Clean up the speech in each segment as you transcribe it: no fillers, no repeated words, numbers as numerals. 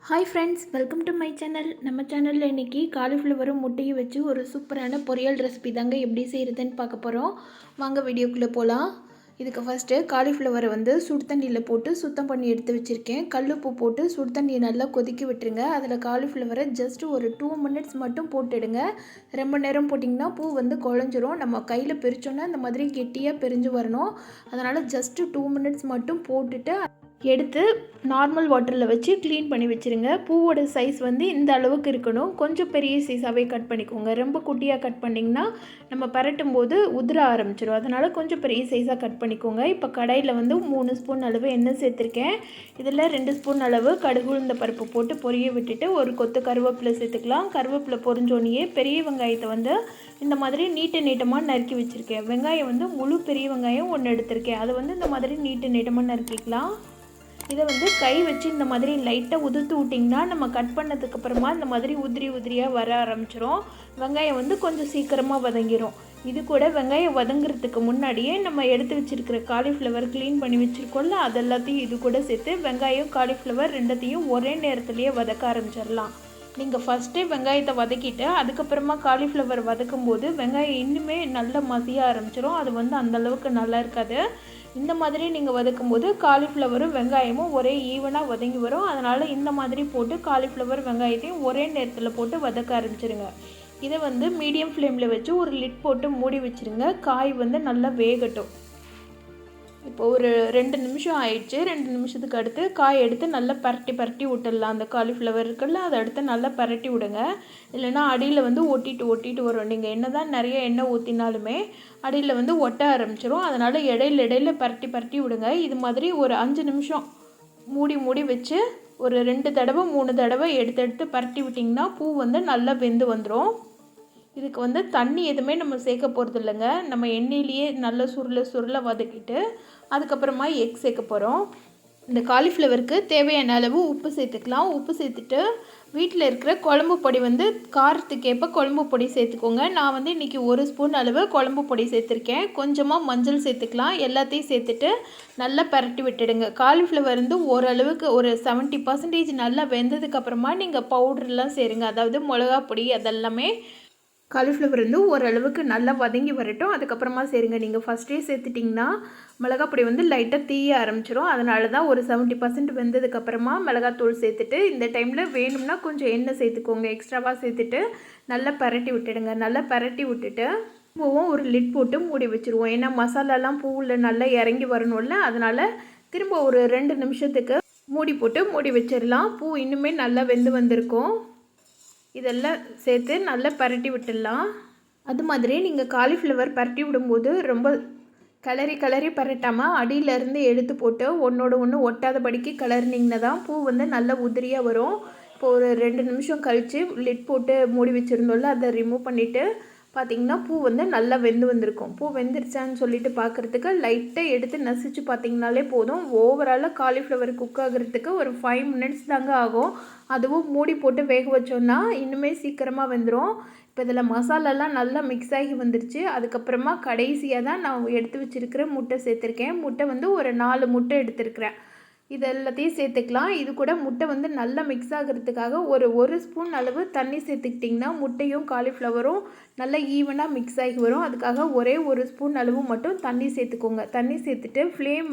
Hi friends, welcome to my channel. நம்ம சேனலில் இன்றைக்கி காலிஃப்ளவரும் முட்டையும் வச்சு ஒரு சூப்பரான பொரியல் ரெசிபி தாங்க எப்படி செய்கிறதுன்னு பார்க்க போகிறோம். வாங்க வீடியோக்குள்ளே போகலாம். இதுக்கு ஃபஸ்ட்டு காலிஃப்ளவரை சுடு தண்ணியில் போட்டு சுத்தம் பண்ணி எடுத்து வச்சுருக்கேன். கல்லுப்பு போட்டு சுடு தண்ணியை நல்லா கொதிக்க விட்டுருங்க. அதில் காலிஃப்ளவரை ஜஸ்ட்டு ஒரு 2 மினிட்ஸ் மட்டும் போட்டுடுங்க. ரொம்ப நேரம் போட்டிங்கன்னா பூ குழஞ்சிரும். நம்ம கையில் பிரித்தோன்னா இந்த மாதிரி கெட்டியாக பிரிஞ்சு வரணும். அதனால் ஜஸ்ட்டு 2 மினிட்ஸ் மட்டும் போட்டுட்டு எடுத்து நார்மல் வாட்டரில் வச்சு க்ளீன் பண்ணி வச்சுருங்க. பூவோட சைஸ் இந்த அளவுக்கு இருக்கணும். கொஞ்சம் பெரிய சைஸாகவே கட் பண்ணிக்கோங்க. ரொம்ப குட்டியாக கட் பண்ணிங்கன்னா நம்ம பரட்டும் போது உதிர ஆரம்பிச்சிடும். அதனால் கொஞ்சம் பெரிய சைஸாக கட் பண்ணிக்கோங்க. இப்போ கடாயில் 3 ஸ்பூன் அளவு எண்ணெய் சேர்த்துருக்கேன். இதில் 2 ஸ்பூன் அளவு கடுகு உளுந்த பருப்பு போட்டு பொரிய விட்டுட்டு ஒரு கொத்து கருவேப்பிலை சேர்த்துக்கலாம். கருவேப்பிலை பொரிஞ்சோனியே பெரிய வெங்காயத்தை இந்த மாதிரி நீட்டமாக நறுக்கி வச்சுருக்கேன். வெங்காயம் முழு பெரிய வெங்காயம் 1 எடுத்திருக்கேன். அதை இந்த மாதிரி நீட்டமாக நறுக்கிக்கலாம். இதை கை வச்சு இந்த மாதிரி லைட்டாக உதிர்த்து விட்டிங்கன்னா நம்ம கட் பண்ணதுக்கப்புறமா இந்த மாதிரி உதிரியாக வர ஆரம்பிச்சிரும். வெங்காயம் கொஞ்சம் சீக்கிரமாக வதங்கிடும். இது கூட வெங்காயம் வதங்குறதுக்கு முன்னாடியே நம்ம எடுத்து வச்சுருக்கிற காலிஃப்ளவர் க்ளீன் பண்ணி வச்சுருக்கோம்ல, அது எல்லாத்தையும் இது கூட சேர்த்து வெங்காயம் காலிஃப்ளவர் ரெண்டத்தையும் ஒரே நேரத்துலேயே வதக்க ஆரம்பிச்சிடலாம். நீங்கள் ஃபஸ்ட்டே வெங்காயத்தை வதக்கிட்டு அதுக்கப்புறமா காலிஃப்ளவர் வதக்கும் போது வெங்காயம் இன்னுமே நல்லா மசிய ஆரம்பிச்சிடும். அது அந்தளவுக்கு நல்லா இருக்காது. இந்த மாதிரி நீங்கள் வதக்கும் போது காலிஃப்ளவரும் வெங்காயமும் ஒரே ஈவனாக வதங்கி வரும். அதனால் இந்த மாதிரி போட்டு காலிஃப்ளவர் வெங்காயத்தையும் ஒரே நேரத்தில் போட்டு வதக்க ஆரம்பிச்சிருங்க. இதை மீடியம் ஃப்ளேமில் வச்சு ஒரு லிட் போட்டு மூடி வச்சுருங்க. காய் நல்லா வேகட்டும். இப்போ ஒரு 2 நிமிஷம் ஆயிடுச்சு. 2 நிமிஷத்துக்கு அடுத்து காய் எடுத்து நல்லா பரட்டி விட்டுடலாம். அந்த காலிஃப்ளவர் இருக்குல்ல, அதை எடுத்து நல்லா பரட்டி விடுங்க. இல்லைனா அடியில் ஒட்டிட்டு வரும். நீங்கள் என்ன தான் நிறைய எண்ணெய் ஊற்றினாலுமே அடியில் ஒட்ட ஆரம்பிச்சிடும். அதனால் இடையில பரட்டி விடுங்க. இது மாதிரி ஒரு 5 நிமிஷம் மூடி வச்சு ஒரு 2 தடவை 3 தடவை எடுத்து பரட்டி விட்டிங்கன்னா பூ நல்லா வெந்து வந்துடும். இதுக்கு தண்ணி எதுவுமே நம்ம சேர்க்க போகிறது இல்லைங்க. நம்ம எண்ணெயிலேயே நல்லா சுருள வதக்கிட்டு அதுக்கப்புறமா எக் சேர்க்க போகிறோம். இந்த காலிஃப்ளவருக்கு தேவையான அளவு உப்பு சேர்த்துக்கலாம். உப்பு சேர்த்துட்டு வீட்டில் இருக்கிற குழம்பு பொடி காரத்துக்கேற்ப குழம்பு பொடி சேர்த்துக்கோங்க. நான் இன்றைக்கி 1 ஸ்பூன் அளவு குழம்பு பொடி சேர்த்துருக்கேன். கொஞ்சமாக மஞ்சள் சேர்த்துக்கலாம். எல்லாத்தையும் சேர்த்துட்டு நல்லா பரட்டி விட்டுடுங்க. காலிஃப்ளவர் ஓரளவுக்கு ஒரு 70% நல்லா வெந்ததுக்கப்புறமா நீங்கள் பவுடர்லாம் சேருங்க. அதாவது மிளகா பொடி அதெல்லாமே காலிஃப்ளவர் ஓரளவுக்கு நல்லா வதங்கி வரட்டும். அதுக்கப்புறமா சேருங்க. நீங்கள் ஃபஸ்ட்டே சேர்த்துட்டிங்கன்னா மிளகாப்பொடி லைட்டாக தீய ஆரம்பிச்சிடும். அதனால தான் ஒரு 70% வெந்ததுக்கப்புறமா மிளகாத்தூள் சேர்த்துட்டு இந்த டைமில் வேணும்னா கொஞ்சம் எண்ணெய் சேர்த்துக்கோங்க. எக்ஸ்ட்ராவாக சேர்த்துட்டு நல்லா பரட்டி விட்டுடுங்க. நல்லா பரட்டி விட்டுட்டு பூவும் ஒரு லிட் போட்டு மூடி வச்சுருவோம். ஏன்னா மசாலாலாம் பூவில் நல்லா இறங்கி வரணும்ல, அதனால் திரும்ப ஒரு 2 நிமிஷத்துக்கு மூடி வச்சிடலாம். பூ இன்னுமே நல்லா வெந்து வந்திருக்கும். இதெல்லாம் சேர்த்து நல்லா பரட்டி விட்டுடலாம். அது மாதிரி நீங்கள் காலிஃப்ளவர் பரட்டி விடும்போது ரொம்ப கிளறி பரட்டாமல் அடியிலேருந்து எடுத்து போட்டு ஒன்றோட ஒன்று ஒட்டாதபடிக்கு கிளறினீங்கன்னா தான் பூ நல்லா உதிரியாக வரும். இப்போ ஒரு 2 நிமிஷம் கழித்து லிட் போட்டு மூடி வச்சுருந்தோம்ல, அதை ரிமூவ் பண்ணிவிட்டு பார்த்திங்கன்னா பூ நல்லா வெந்து வந்திருக்கும். பூ வெந்துருச்சான்னு சொல்லிட்டு பார்க்குறதுக்கு லைட்டாக எடுத்து நசிச்சு பார்த்திங்கனாலே போதும். ஓவராலாக காலிஃப்ளவர் குக் ஆகிறதுக்கு ஒரு 5 மினிட்ஸ் தாங்க ஆகும். அதுவும் மூடி போட்டு வேக வச்சோன்னா இன்னுமே சீக்கிரமாக வெந்துடும். இப்போ இதில் மசாலாலாம் நல்லா மிக்ஸ் ஆகி வந்துருச்சு. அதுக்கப்புறமா கடைசியாக தான் நான் எடுத்து வச்சுருக்கிற முட்டை சேர்த்துருக்கேன். முட்டை ஒரு 4 முட்டை எடுத்துருக்கிறேன். இது எல்லாத்தையும் சேர்த்துக்கலாம். இது கூட முட்டை நல்லா மிக்ஸ் ஆகிறதுக்காக ஒரு ஸ்பூன் அளவு தண்ணி சேர்த்துக்கிட்டிங்கன்னா முட்டையும் காலிஃப்ளவரும் நல்லா ஈவனாக மிக்ஸ் ஆகி வரும். அதுக்காக ஒரே 1 ஸ்பூன் அளவு மட்டும் தண்ணி சேர்த்துக்கோங்க. தண்ணி சேர்த்துட்டு ஃப்ளேம்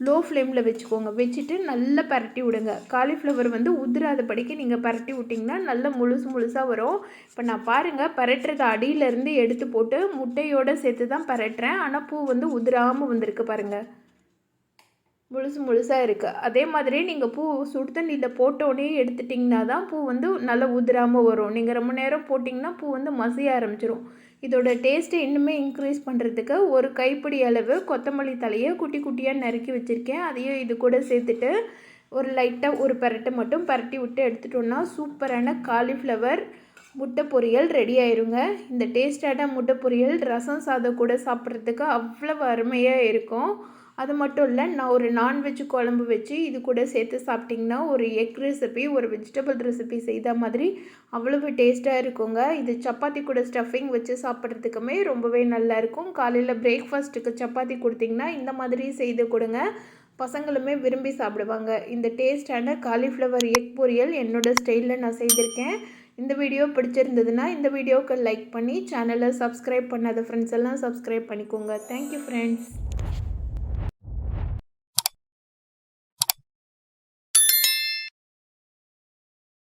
லோ ஃப்ளேமில் வச்சுக்கோங்க. வச்சுட்டு நல்லா பரட்டி விடுங்க. காலிஃப்ளவர் உதிராதபடிக்கு நீங்கள் பரட்டி விட்டிங்கன்னா நல்லா முழுசாக வரும். இப்போ நான் பாருங்கள், பரட்டுறது அடியிலேருந்து எடுத்து போட்டு முட்டையோடு சேர்த்து தான் பரட்டுறேன். ஆனால் பூ உதிராமல் வந்திருக்கு பாருங்கள், முழுசாக இருக்குது. அதே மாதிரி நீங்கள் பூ சுடு தண்ணியில் போட்டோடனே எடுத்துட்டிங்கன்னா தான் பூ நல்லா உதிராமல் வரும். நீங்கள் ரொம்ப நேரம் போட்டிங்கன்னா பூ மசிய ஆரம்பிச்சிடும். இதோட டேஸ்ட்டை இன்னுமே இன்க்ரீஸ் பண்ணுறதுக்கு ஒரு கைப்பிடி அளவு கொத்தமல்லி தலையை குட்டி குட்டியாக நறுக்கி வச்சுருக்கேன். அதையும் இது கூட சேர்த்துட்டு ஒரு லைட்டாக ஒரு பரட்டை மட்டும் பரட்டி விட்டு எடுத்துட்டோன்னா சூப்பரான காலிஃப்ளவர் முட்டை பொரியல் ரெடி ஆயிருங்க. இந்த டேஸ்டான முட்டை பொரியல் ரசம் சாதம் கூட சாப்பிட்றதுக்கு அவ்வளவு அருமையாக இருக்கும். அது மட்டும் இல்லை, நான் ஒரு நான்வெஜ் குழம்பு வச்சு இது கூட சேர்த்து சாப்பிட்டிங்கன்னா ஒரு எக் ரெசிபி, ஒரு வெஜிடபிள் ரெசிபி செய்த மாதிரி அவ்வளவு டேஸ்ட்டாக இருக்குங்க. இது சப்பாத்தி கூட ஸ்டஃபிங் வச்சு சாப்பிட்றதுக்குமே ரொம்பவே நல்லாயிருக்கும். காலையில் பிரேக்ஃபாஸ்ட்டுக்கு சப்பாத்தி கொடுத்திங்கன்னா இந்த மாதிரி செய்து கொடுங்க. பசங்களுமே விரும்பி சாப்பிடுவாங்க. இந்த டேஸ்டான காலிஃப்ளவர் எக் பொரியல் என்னோடய ஸ்டைலில் நான் செய்திருக்கேன். இந்த வீடியோ பிடிச்சிருந்ததுன்னா இந்த வீடியோவுக்கு லைக் பண்ணி சேனலை சப்ஸ்கிரைப் பண்ணாத ஃப்ரெண்ட்ஸ் எல்லாம் சப்ஸ்கிரைப் பண்ணிக்கோங்க. Thank you friends.